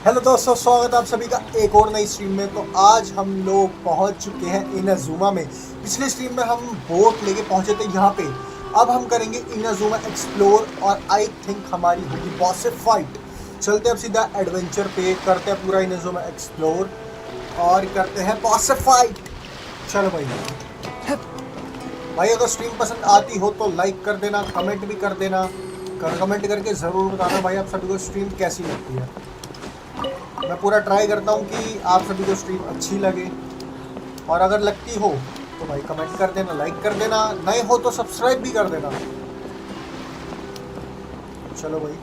Hello दोस्तों, स्वागत है आप सभी का एक और नई स्ट्रीम में। तो आज हम लोग पहुंच चुके हैं इनाजुमा में। पिछले स्ट्रीम में हम बोट लेके पहुंचे थे यहाँ पे। अब हम करेंगे इनाजुमा एक्सप्लोर और आई थिंक हमारी होगी बॉस से फाइट। चलते अब सीधा एडवेंचर पे, करते हैं पूरा इनाजुमा एक्सप्लोर और करते हैं बॉस से फाइट। चलो भाई अगर स्ट्रीम पसंद आती हो तो लाइक कर देना, कमेंट भी कर देना। कमेंट करके ज़रूर बताना भाई आप सभी को स्ट्रीम कैसी लगती है। मैं पूरा ट्राई करता हूँ कि आप सभी को स्ट्रीम अच्छी लगे, और अगर लगती हो तो भाई कमेंट कर देना, लाइक कर देना, नए हो तो सब्सक्राइब भी कर देना। चलो भाई,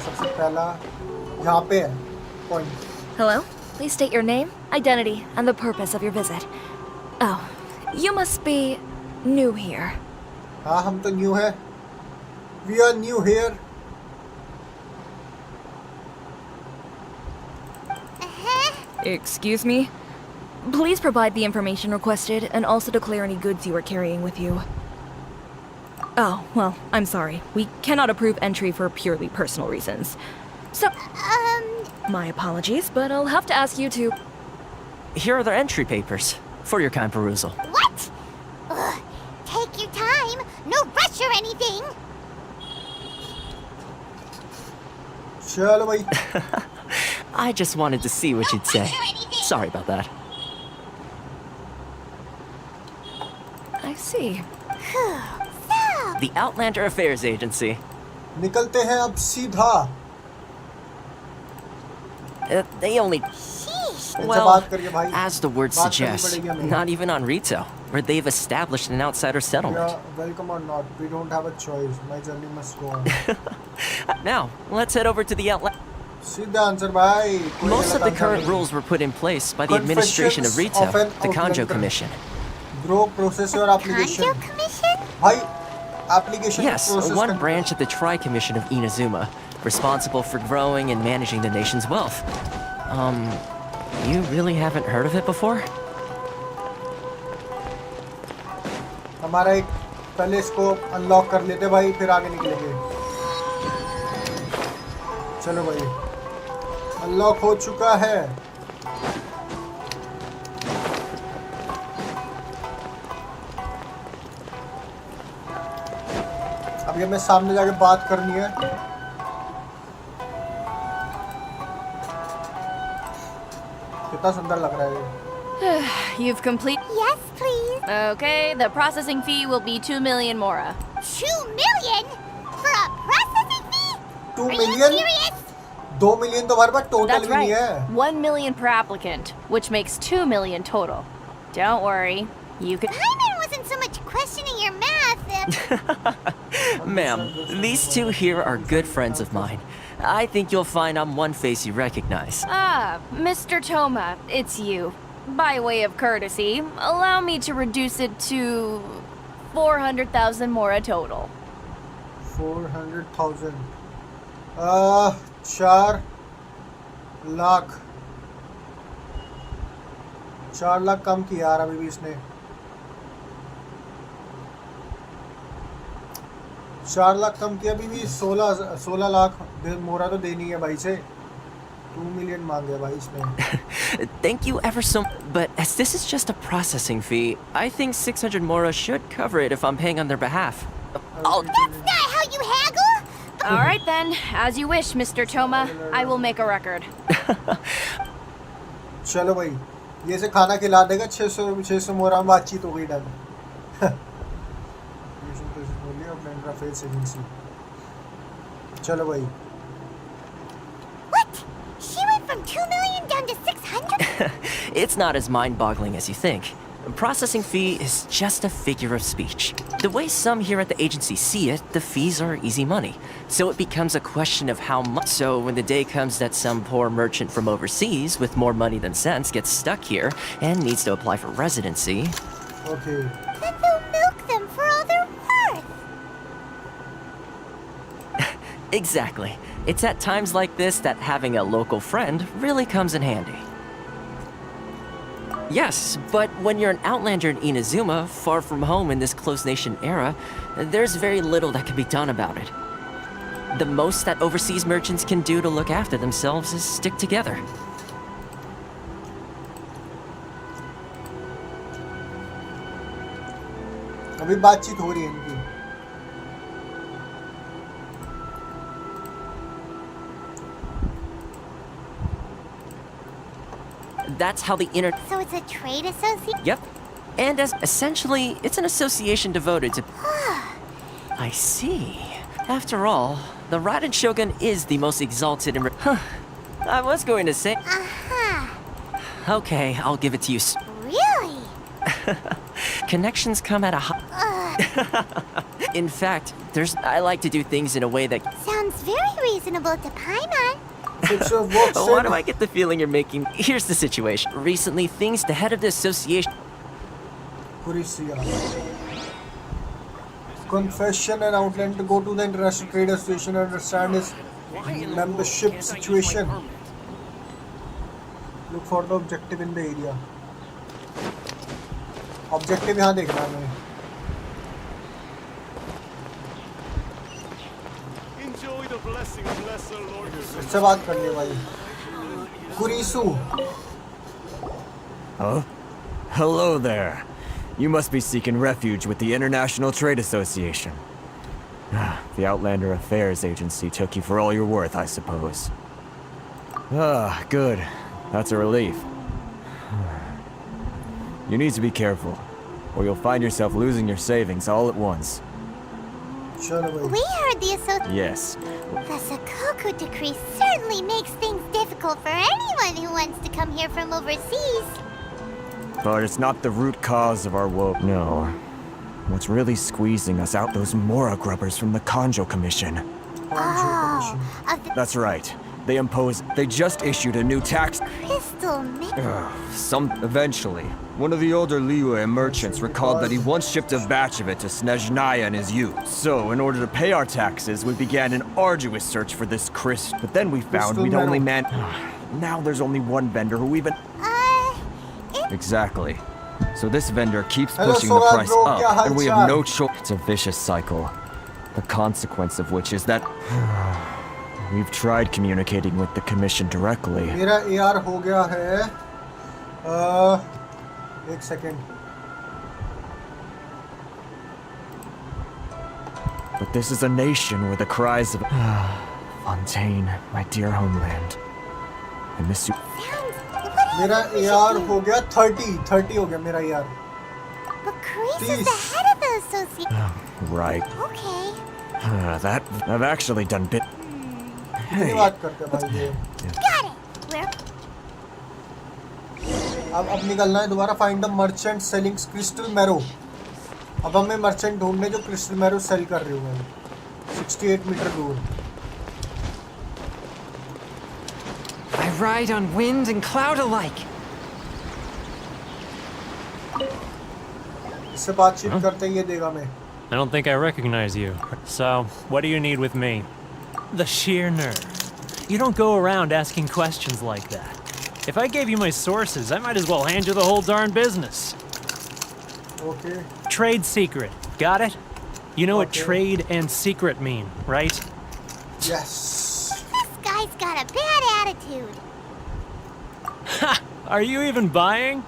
सबसे पहला यहाँ पे है point. Hello, please state your name, identity, and the purpose of your visit. Oh, you must be new here. हाँ, हम तो न्यू है। We are new here. Excuse me? Please provide the information requested and also declare any goods you are carrying with you. Oh, well, I'm sorry. We cannot approve entry for purely personal reasons. So, my apologies, but I'll have to ask you to... Here are the entry papers for your kind perusal. What? Ugh, take your time. No rush or anything. चलो भाई। I just wanted to see what you'd say. Sorry about that. I see. The Outlander Affairs Agency. निकलते हैं अब सीधा। They only... इनसे Well, बात करिए भाई। as the word बात करनी suggests, पड़ेगी हमें। not even on Rito, where they've established an outsider settlement. Yeah, welcome or not, we don't have a choice. My journey must go on. Now, let's head over to the Outlander. सीधा answer भाई। Most of the current rules were put in place by the administration of Rito, the Kanjo Commission. Bro, process your application. Kanjo Commission? भाई, application Yes, process one करना। branch of the Tri-Commission of Inazuma, responsible for growing and managing the nation's wealth. You really haven't heard of it before? हमारा एक पहले इसको unlock कर लेते भाई, फिर आगे निकलेंगे। चलो भाई, अनलॉक हो चुका है। अभी हमें सामने जाके बात करनी है। कितना सुंदर लग रहा है ये। You've complete... Yes, please. Okay, the processing fee will be 2 million mora. 2 million? For a processing fee? 2 Are you million? serious? 2 million तो हमारे पास टोटल That's भी नहीं right. है। 1 million per applicant, which makes 2 million total. Don't worry, you can... Hyman wasn't so much questioning your math. Ma'am, these two here are good friends of mine. I think you'll find I'm one face you recognize. Ah, Mr. Toma, it's you. By way of courtesy, allow me to reduce it to 400,000 mora total. 400,000 4 lakh 4 lakh कम किया यार अभी भी इसने। 4 लाख कम किया, अभी भी 16 लाख मोरा तो देनी है भाई से। 2 मिलियन मांगे भाई इसने। Thank you ever so much. But as this is just a processing fee, I think 600 mora should cover it if I'm paying on their behalf. That's not how you haggle. All right then, as you wish, Mr. Toma. I will make a record. चलो भाई, ये से खाना खिला देगा। 600 मोरा में बातचीत हो गई, डन। चलो भाई। What? She went from 2 million down to 600? It's not as mind-boggling as you think. A processing fee is just a figure of speech. The way some here at the agency see it, the fees are easy money. So it becomes a question of how much. So when the day comes that some poor merchant from overseas with more money than sense gets stuck here and needs to apply for residency... Okay. Then they'll milk them for all they're worth. Exactly. It's at times like this that having a local friend really comes in handy. Yes, but when you're an outlander in Inazuma, far from home in this close nation era, there's very little that can be done about it. The most that overseas merchants can do to look after themselves is stick together. अभी बातचीत हो रही है इनकी। That's how the inner... So it's a trade association? Yep. And as essentially, it's an association devoted to... I see. After all, the Raiden Shogun is the most exalted and... Huh. I was going to say... Uh-huh. Okay, I'll give it to you. Really? Connections come at a high... In fact, I like to do things in a way that... Sounds very reasonable to Paimon. Why do I get the feeling you're making... Here's the situation. Recently, the head of the association... Confession and outline to go to the International Trade Association and understand his membership situation. Look for the objective in the area. Objective यहाँ देखना है मैंने. इससे बात कर ले भाई. Kurisu. Huh? Hello there. You must be seeking refuge with the International Trade Association. The Outlander Affairs Agency took you for all you're worth, I suppose. Ah, good. That's a relief. You need to be careful, or you'll find yourself losing your savings all at once. We heard the association. Yes. The Sakoku decree certainly makes things difficult for anyone who wants to come here from overseas. But it's not the root cause of our woe. No. What's really squeezing us out, those Mora grubbers from the Kanjo Commission. That's right. They just issued a new tax. Eventually, one of the older Liyue merchants recalled that he once shipped a batch of it to Snezhnaya in his youth. So, in order to pay our taxes, we began an arduous search for this crystal. But then we found we'd only Now there's only one vendor who even... Exactly. So this vendor keeps pushing the price up, and we have no choice. It's a vicious cycle. The consequence of which is that... We've tried communicating with the commission directly. मेरा AR हो गया है. एक second. But this is a nation where the cries of Fontaine, my dear homeland. I miss you. मेरा AR हो गया 30 हो गया मेरा AR. But Chris is the head of the association. Right. Okay. I've actually done bit. Hey. बात करते हैं भाई ये. Got it. Where? अब निकलना है दोबारा. Find the merchant selling crystal marrow. अब हमें merchant ढूंढने जो crystal marrow sell कर रहे हो. 68 मीटर दूर. I ride on wind and cloud alike. इससे बातचीत करते ही ये देगा मैं. I don't think I recognize you. So, what do you need with me? The sheer nerve. You don't go around asking questions like that. If I gave you my sources, I might as well hand you the whole darn business. Okay. Trade secret. Got it? You know what trade and secret mean, right? Yes. This guy's got a bad attitude. Ha! Are you even buying?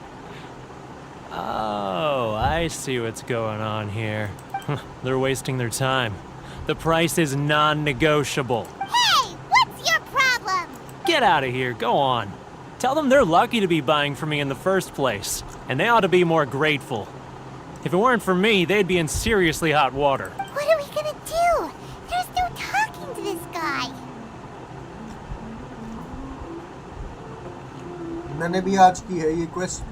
Oh, I see what's going on here. They're wasting their time. The price is non-negotiable. Hey, what's your problem? Get out of here, go on. Tell them they're lucky to be buying from me in the first place, and they ought to be more grateful. If it weren't for me, they'd be in seriously hot water. What are we gonna do? There's no talking to this guy. मैंने भी आज की है ये quest.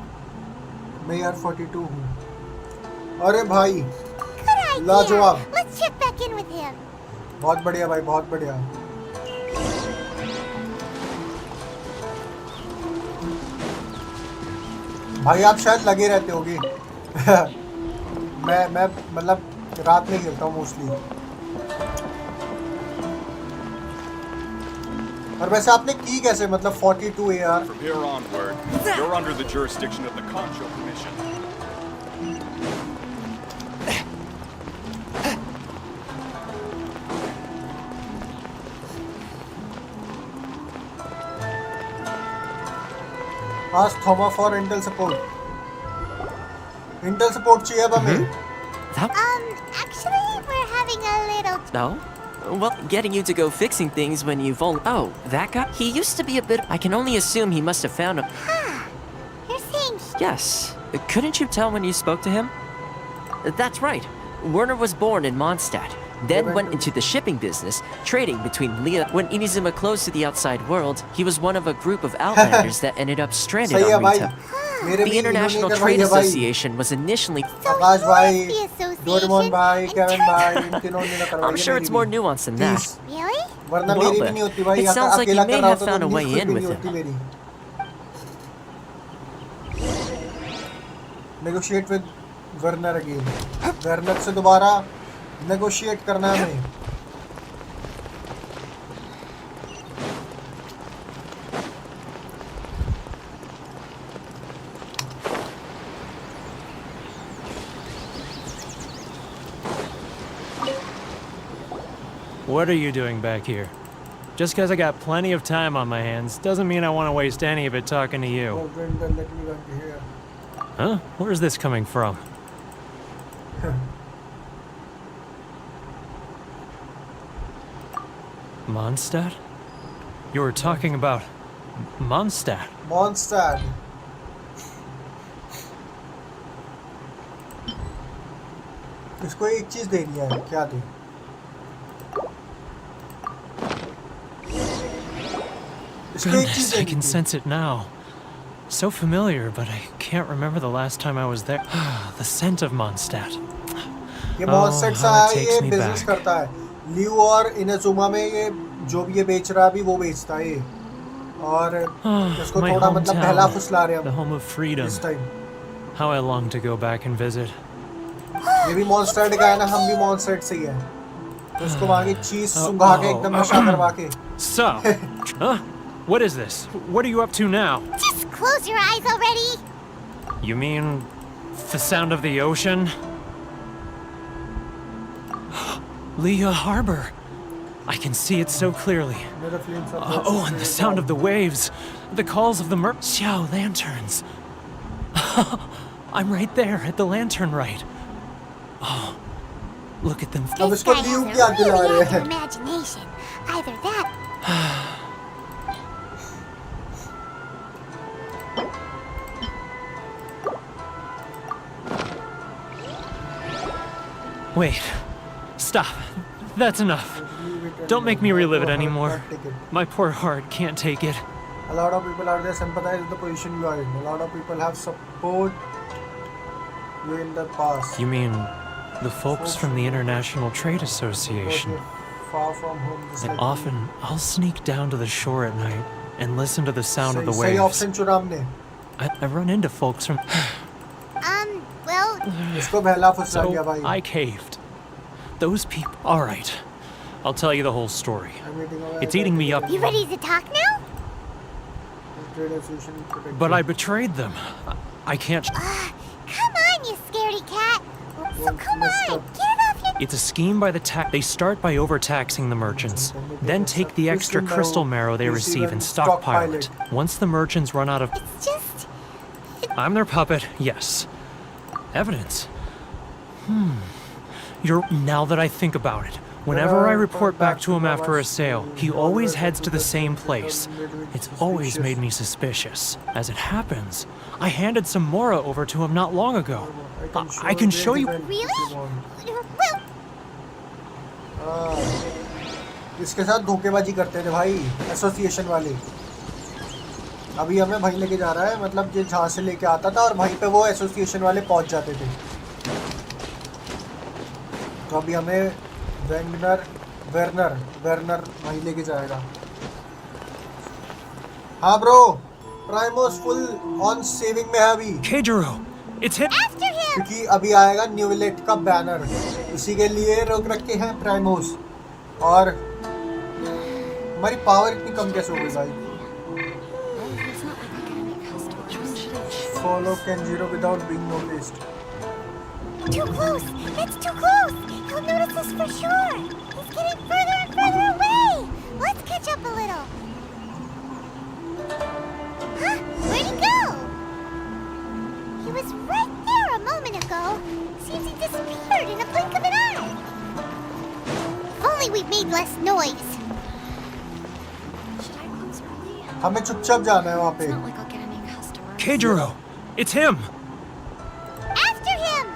मैं यार 42 हूँ. अरे भाई. लाजवाब. Let's check back in with him. बहुत बढ़िया भाई, बहुत बढ़िया. भाई आप शायद लगे रहते होगे. मैं मतलब रात में खेलता हूँ मोस्टली. और वैसे आपने की कैसे, मतलब 42 AR? From here onward, you're under the jurisdiction of the Kanjo Commission. Ask Thoma for intel support. Intel support चाहिए अब हमें. Actually, we're having a little... No? Well, getting you to go fixing things when you've only... Oh, that guy? He used to be a bit... I can only assume he must have found a... You're saying... Yes. Couldn't you tell when you spoke to him? That's right. Werner was born in Mondstadt, then went into the shipping business, trading between Leah. When Inazuma closed to the outside world, he was one of a group of outlanders that ended up stranded on Rita. The International Trade Association was initially... आकाश भाई, Doraemon भाई, Kevin भाई, इन तीनों ने ना करवाई. I'm sure it's more nuanced than that. Really? वरना Well, मेरी भी but नहीं होती भाई. it sounds like you अकेला may कर रहा have होता found तो a way न्यूज़ in भी with नहीं him. होती मेरी. Negotiate with Werner again. Werner से दोबारा negotiate करना है हमें. What are you doing back here? Just because I got plenty of time on my hands doesn't mean I want to waste any of it talking to you. Oh, Brenda, let me run here. Huh? Where's this coming from? Mondstadt? You were talking about Mondstadt. Mondstadt. इसको एक चीज देनी है. क्या दे? इसको एक चीज Goodness, I देनी can थी. sense it now. So familiar, but I can't remember the last time I was there. The scent of Mondstadt. ये Oh, Mondstadt से how it आया, takes ये me बिजनेस back. करता है. लियो और इनाजुमा में ये जो भी ये बेच रहा है अभी वो बेचता है ये. और इसको My थोड़ा मतलब पहला hometown, फुसला रहे the हम home of freedom. इस time. How I long to go back and visit. ये भी Mondstadt का है ना, हम भी Mondstadt से ही है. तो उसको वहाँ की चीज सुंघा के एकदम नशा करवा के. So, huh? What is this? What are you up to now? Just close your eyes already. You mean the sound of the ocean? Leah Harbor. I can see it so clearly. मेरा feelings are Oh, and the sound of the waves. The calls of the Xiao lanterns. I'm right there at the lantern right. Oh, look at them. अब This इसको guy Leo has a क्या दिला really रहे active हैं? imagination. Either that... Wait. Stop. That's enough. Don't make me relive it anymore. My poor heart can't take it. A lot of people are there sympathize with the position you are in. A lot of people have support you in the past. You mean the folks from the International Trade Association? But you're far from home. Just And like often I'll sneak down to the shore at night and listen to the sound of the सही waves. Option चुना हमने. I run into folks from... well... इसको बहला फुसला So दिया भाई. I caved. Those people... Alright. I'll tell you the whole story. It's eating me up. You ready to talk now? But I betrayed them. I can't... Come on, you scaredy cat. So come on, get off your... It's a scheme by the They start by overtaxing the merchants, then take the extra crystal marrow they receive and stockpile it. Once the merchants run out of... It's just... I'm their puppet, yes. Evidence. Now that I think about it, whenever I report back to him after a sale, he always heads to the same place. It's always made me suspicious. As it happens, I handed some Mora over to him not long ago. I can show you... Really? Well... इसके साथ धोखेबाजी करते थे भाई association वाले. अभी हमें भाई लेके जा रहा है, मतलब ये जहाँ से लेके आता था और वहीं पे वो एसोसिएशन वाले पहुँच जाते थे. तो अभी हमें वेर्नर वहीं लेके जाएगा. हाँ ब्रो, प्राइमोस फुल ऑन सेविंग में है अभी. Keijiro, it's hit... After him! क्योंकि अभी आएगा न्यूविलेट का बैनर, उसी के लिए रोक रखे हैं प्राइमोस. और हमारी पावर इतनी कम कैसे हो गई भाई? Follow Kenjiro without being noticed. Too close! It's too close! He'll notice us for sure! He's getting further and further away! Let's catch up a little! Huh? Where'd he go? we've made less noise. Should I close early? हमें चुपचाप जाना है वहाँ पे. It's not like I'll get any customers. Keijiro! It's him! After him!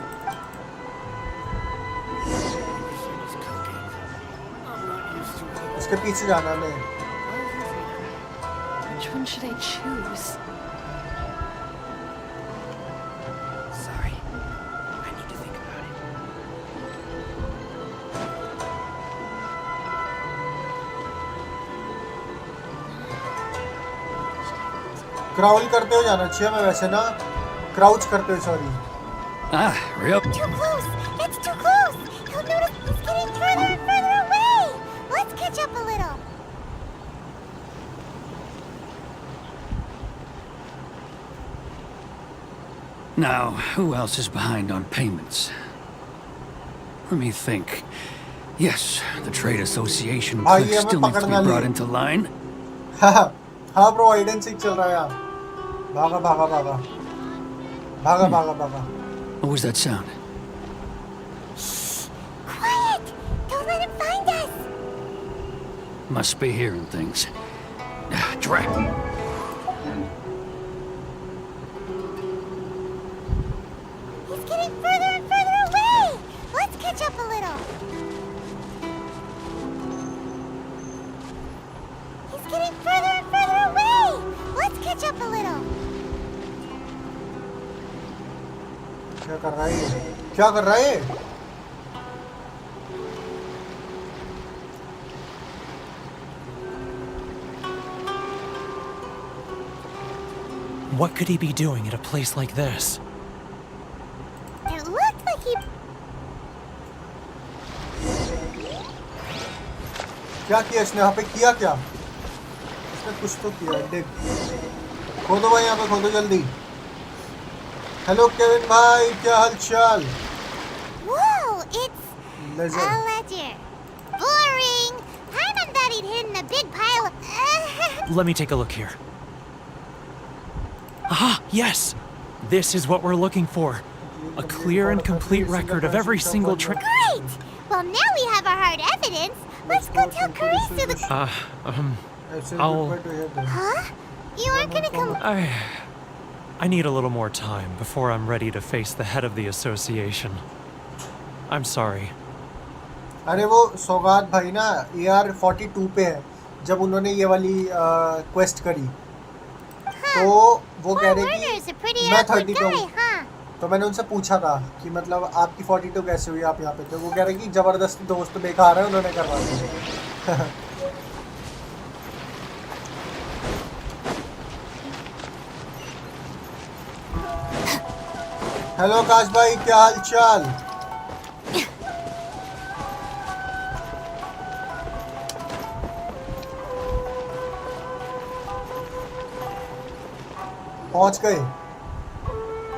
उसके पीछे जाना है हमें. Which one should I choose? Sorry. I need to think about it. Crawl करते हुए जाना चाहिए हमें वैसे ना. क्राउच करते हुए, sorry. Ah, real. Too close! It's too close! He'll notice he's getting further and further away! Let's catch up a little. Now, who else is behind on payments? Let me think. Yes, the trade association भाई, clique हमें still needs to पकड़ना be brought नहीं. into line. हाँ bro, hide and seek चल रहा है यहाँ. भागा भागा भागा भागा भागा भागा. What was that sound? Quiet! Don't let him find us! Must be hearing things. Drat. He's getting further and further away! Let's catch up a little. He's getting further and further away! Let's catch up a little. क्या कर रहा है ये? क्या कर रहा है ये? What could he be doing at a place like this? It looked like he... क्या किया इसने यहाँ पे? किया क्या? इसने कुछ तो किया. देख, खोदो भाई, यहाँ पे खोदो जल्दी. हेलो केविन भाई, क्या हाल चाल? Whoa! It's... ledger. a ledger. Boring! Paimon thought he'd hidden a big pile of... Let me take a look here. Ah, yes! This is what we're looking for. A clear and complete record of every single Great! Well, now we have our hard evidence. Let's go tell Carissa the... I'll... Huh? You aren't gonna come... I need a little more time before I'm ready to face the head of the association. I'm sorry. अरे वो सौगात भाई ना AR-42 पे है जब उन्होंने ये वाली क्वेस्ट करी. तो वो कह रहे Warner's a pretty कि मैं awkward 32 guy, हूँ. huh? तो मैंने उनसे पूछा था कि मतलब आपकी 42 कैसे हुई, आप यहाँ पे थे? वो कह रहे कि जबरदस्ती दोस्त बेकार है, उन्होंने करवा दी. हेलो काश भाई, क्या हाल चाल? पहुंच गए.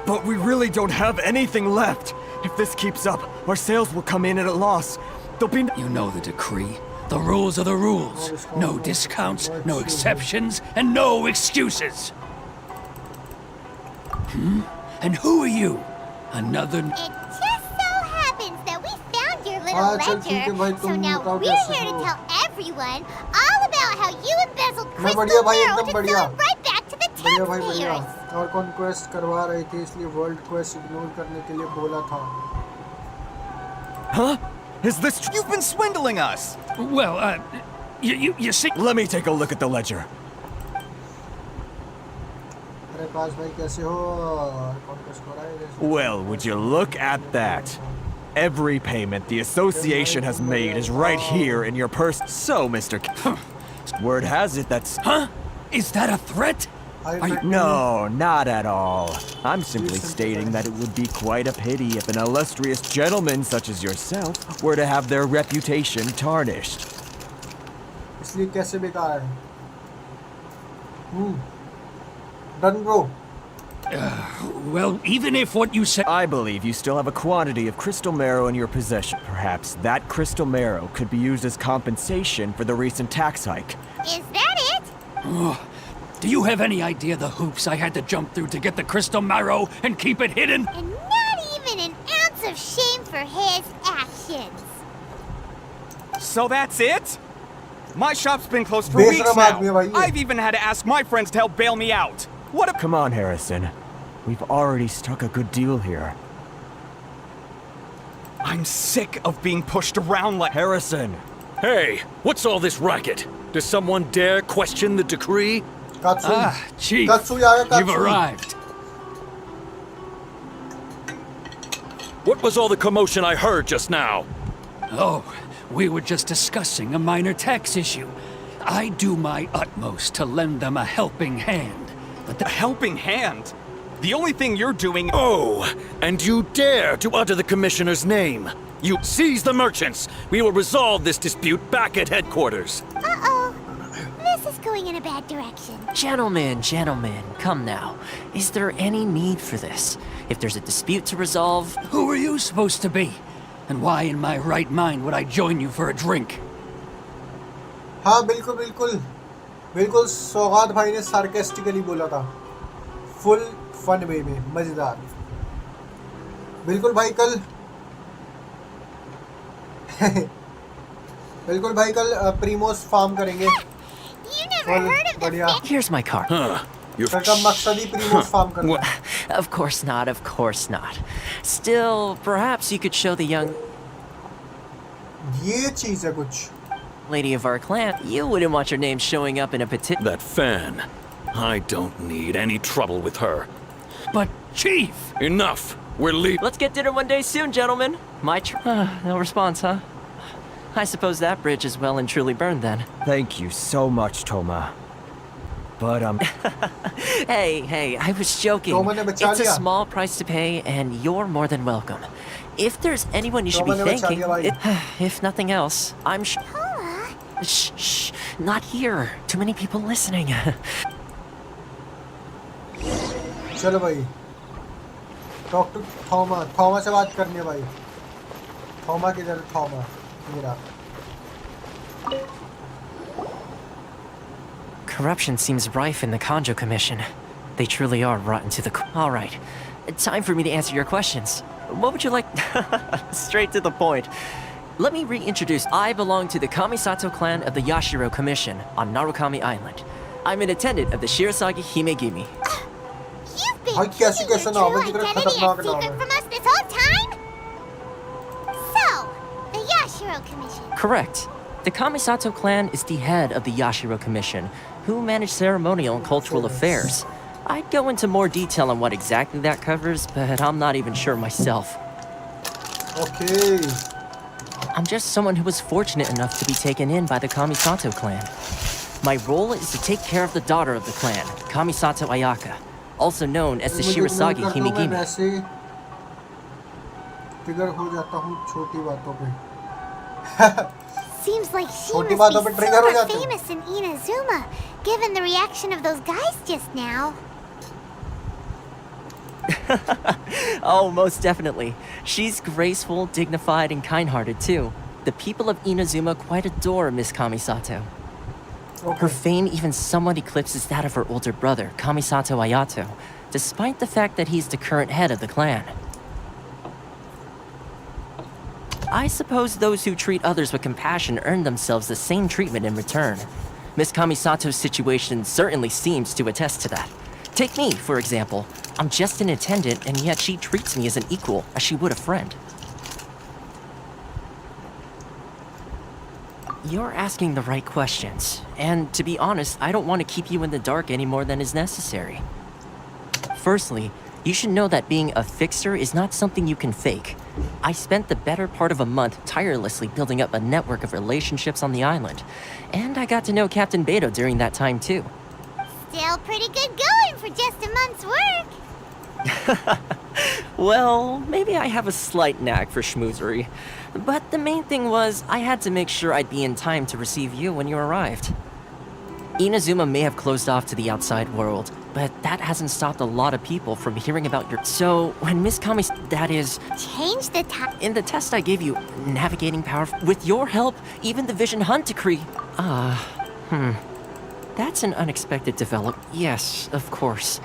But we really don't have anything left. If this keeps up, our sales will come in at a loss. There'll be You know the decree. The rules are the rules. No discounts, no exceptions, and no excuses. And who are you? Another... It just so happens that we found your हाँ, little चल ठीक है भाई, ledger. So तुम now बताओ we're कैसे here to हो? tell everyone all about how you embezzled मैं crystal बढ़िया भाई, barrel एकदम to बढ़िया. sell it right back to the बढ़िया भाई बढ़िया. taxpayers. और कॉन्क्वेस्ट करवा रही थी इसलिए वर्ल्ड क्वेस्ट इग्नोर करने के लिए बोला था. Huh? Is this tr- You've been swindling us! Well, you see... Let me take a look at the ledger. अरे काश भाई कैसे हो? कॉन्क्वेस्ट हो रहा है. Well, would you look at that? Every payment the association has made is right here in your purse. So, Mr. Word has it that's... Huh? Is that a threat? No, not at all. I'm simply stating that it would be quite a pity if an illustrious gentleman such as yourself were to have their reputation tarnished. इसलिए कैसे बेकार है? Done bro. Well, even if what you said... I believe you still have a quantity of crystal marrow in your possession. Perhaps that crystal marrow could be used as compensation for the recent tax hike. Is that it? Do you have any idea the hoops I had to jump through to get the crystal marrow and keep it hidden? And not even an ounce of shame for his actions. So that's it? My shop's been closed for बेशरम weeks आदमी है भाई now. ये। I've even had to ask my friends to help bail me out. What a... Come on, Harrison. We've already struck a good deal here. I'm sick of being pushed around like... Harrison! Hey, what's all this racket? Does someone dare question the decree? Katsui. Ah, Chief, Katsui आ गया, you've Katsui। arrived. What was all the commotion I heard just now? Oh, we were just discussing a minor tax issue. I do my utmost to lend them a helping hand, but A helping hand? The only thing you're doing... Oh, and you dare to utter the commissioner's name. You seize the merchants. We will resolve this dispute back at headquarters. Uh-oh. This is going in a bad direction. Gentlemen, come now. Is there any need for this? If there's a dispute to resolve... who are you supposed to be? And why in my right mind would I join you for a drink? हाँ बिल्कुल बिल्कुल बिल्कुल सौगात भाई ने sarcastically बोला था full fun way में मजेदार बिल्कुल भाई कल बिल्कुल भाई कल प्रीमोस फार्म करेंगे You never heard of the बढ़िया Here's my card. कल का मकसद ही प्रीमोस फार्म करना है Of course not. Still, perhaps you could show the young ये चीज है कुछ lady of our clan. You wouldn't want your name showing up in a petition. That fan. I don't need any trouble with her. But, Chief! Enough. We're leaving. Let's get dinner one day soon, gentlemen. No response, huh? I suppose that bridge is well and truly burned then. Thank you so much, Toma. But, Hey, I was joking. Toma ने बचा It's a लिया। small price to pay, and you're more than welcome. If there's anyone you should be Toma ने बचा thanking, लिया भाई। if nothing else, I'm sure. Shh, not here. Too many people listening. चलो भाई talk to Thoma से बात करनी है भाई थॉमा किधर थॉमा मेरा Corruption seems rife in the Kanjo Commission. They truly are rotten to the All right. Time for me to answer your questions. What would you like? Straight to the point. Let me reintroduce. I belong to the Kamisato clan of the Yashiro Commission on Narukami Island. I'm an attendant of the Shirasagi Himegimi. You've been भाई कैसे keeping कैसे your नाम true है कितना identity a खतरनाक नाम secret है from us this whole time? So, the Yashiro Commission. Correct. The Kamisato clan is the head of the Yashiro Commission, who manage ceremonial and cultural affairs. I'd go into more detail on what exactly that covers, but I'm not even sure myself. Okay. I'm just someone who was fortunate enough to be taken in by the Kamisato clan. My role is to take care of the daughter of the clan, Kamisato Ayaka, also known as the Shirasagi Himegimi. वैसे trigger हो जाता हूँ छोटी बातों पे Seems like she छोटी must बातों be पे ट्रिगर हो super जाते हैं famous in Inazuma, given the reaction of those guys just now. Oh, most definitely. She's graceful, dignified, and kind-hearted too. The people of Inazuma quite adore Miss Kamisato. Her fame even somewhat eclipses that of her older brother, Kamisato Ayato, despite the fact that he's the current head of the clan. I suppose those who treat others with compassion earn themselves the same treatment in return. Miss Kamisato's situation certainly seems to attest to that. Take me, for example. I'm just an attendant, and yet she treats me as an equal, as she would a friend. You're asking the right questions, and to be honest, I don't want to keep you in the dark any more than is necessary. Firstly, you should know that being a fixer is not something you can fake. I spent the better part of a month tirelessly building up a network of relationships on the island, and I got to know Captain Beto during that time too. Still pretty good going for just a month's work. Well, maybe I have a slight knack for schmoozery. But the main thing was, I had to make sure I'd be in time to receive you when you arrived. Inazuma may have closed off to the outside world, but that hasn't stopped a lot of people from hearing about your... So, when Miss Kami... that is... Change the time. In the test I gave you, navigating power... With your help, even the Vision Hunt decree... That's an unexpected development. Yes, of course.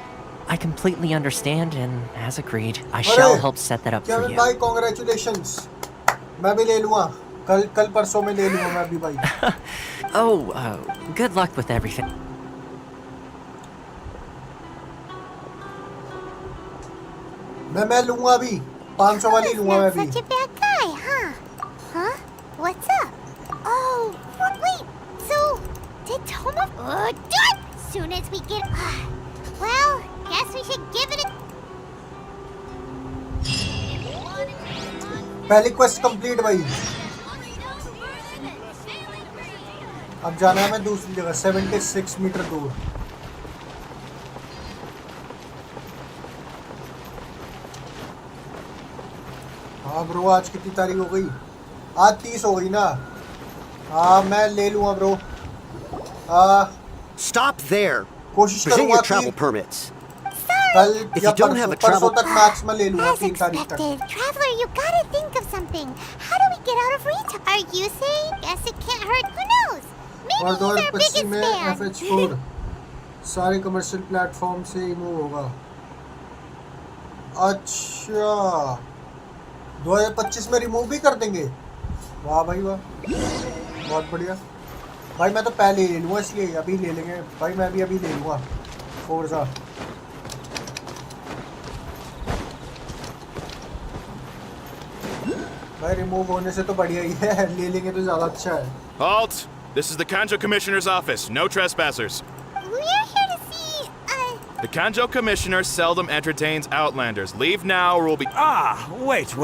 I completely understand, and as agreed, I shall help set that up for Kevin you. भाई congratulations मैं भी ले लूँगा कल परसों में ले लूंगा मैं अभी भाई। Oh, good luck with everything. मैं लूंगा अभी 500 वाली लूंगा मैं अभी। Such a bad guy, huh? Huh? What's up? Oh, wait. So, did Toma? Done! Soon as we get. Well, guess we should give it a. पहली क्वेस्ट कंप्लीट भाई। अब जाना है मैं दूसरी जगह 76 मीटर दूर। हाँ ब्रो, आज कितनी तारीख हो गई? आज 30 हो गई ना। हाँ मैं ले लूँगा ब्रो। Stop there. कोशिश Present करूँगा your कि travel permits. कल If या you don't have a परसों travel- तक मैक्स में ले लूँगा As 3 तारीख तक। expected, Traveler, you gotta think of something. How do we get out of reach? Are you saying? Guess it can't hurt. Who knows? Maybe और he's our 2025 biggest में fan. FH4 सारे commercial platform से remove होगा। अच्छा 2025 में remove भी कर देंगे? वाह भाई वाह, बहुत बढ़िया भाई। मैं तो पहले ही ले लूँगा, इसलिए अभी ले लेंगे भाई। मैं भी अभी ले लूँगा फोर्जा। भाई रिमूव होने से तो बढ़िया ही है, ले लेंगे तो ज़्यादा अच्छा है। Halt! This is the Kanjo Commissioner's office. No trespassers. We're here to see. The Kanjo Commissioner seldom entertains outlanders. Leave now or we'll be. Ah, wait.